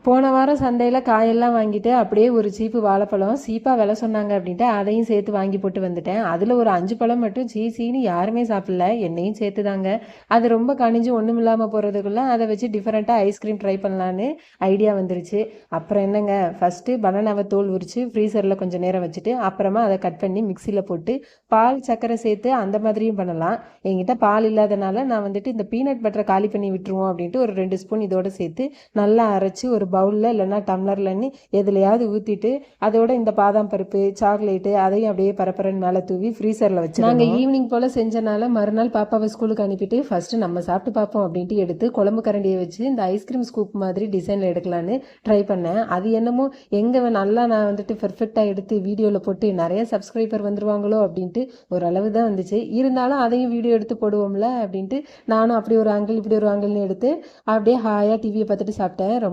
போன வாரம் சந்தையில் காயெல்லாம் வாங்கிட்டு அப்படியே ஒரு சீப்பு வாழைப்பழம் சீப்பாக விலை சொன்னாங்க அப்படின்ட்டு அதையும் சேர்த்து வாங்கி போட்டு வந்துட்டேன். அதில் ஒரு 5 பழம் மட்டும் சீனி யாருமே சாப்பிடல, என்னையும் சேர்த்து தாங்க. அது ரொம்ப கனிஞ்சு ஒன்றும் இல்லாமல் போகிறதுக்குள்ள அதை வச்சு டிஃப்ரெண்ட்டாக ஐஸ்கிரீம் ட்ரை பண்ணலான்னு ஐடியா வந்துருச்சு. அப்புறம் என்னங்க, ஃபஸ்ட்டு பனானாவை தோல் உரித்து ஃப்ரீசரில் கொஞ்சம் நேரம் வச்சுட்டு அப்புறமா அதை கட் பண்ணி மிக்சியில் போட்டு பால் சர்க்கரை சேர்த்து அந்த மாதிரியும் பண்ணலாம். என்கிட்ட பால் இல்லாதனால நான் வந்துட்டு இந்த பீனட் பட்டரை காலி பண்ணி விட்டுருவோம் அப்படின்ட்டு ஒரு 2 ஸ்பூன் இதோடு சேர்த்து நல்லா அரைச்சி ஒரு பவுலில் இல்லைன்னா டம்ளர்லன்னு எதுலையாவது ஊற்றிட்டு அதோட இந்த பாதாம் பருப்பு சாக்லேட்டு அதையும் அப்படியே பரப்பரன்னு மேலே தூவி ஃப்ரீசரில் வச்சு நாங்கள் ஈவினிங் போல் செஞ்சனால மறுநாள் பாப்பாவை ஸ்கூலுக்கு அனுப்பிட்டு ஃபஸ்ட்டு நம்ம சாப்பிட்டு பார்ப்போம் அப்படின்ட்டு எடுத்து குழம்பு கரண்டியை வச்சு இந்த ஐஸ்கிரீம் ஸ்கூப் மாதிரி டிசைனில் எடுக்கலான்னு ட்ரை பண்ணேன். அது என்னமோ எங்கே நல்லா நான் வந்துட்டு பெர்ஃபெக்டாக எடுத்து வீடியோவில் போட்டு நிறைய சப்ஸ்கிரைபர் வந்துருவாங்களோ அப்படின்ட்டு ஓரளவு தான் வந்துச்சு. இருந்தாலும் அதையும் வீடியோ எடுத்து போடுவோம்ல அப்படின்ட்டு நானும் அப்படி ஒரு ஆங்கிள் இப்படி ஒரு ஆங்கிள்னு எடுத்து அப்படியே ஹாயாக டிவியை பார்த்துட்டு சாப்பிட்டேன். ரொம்ப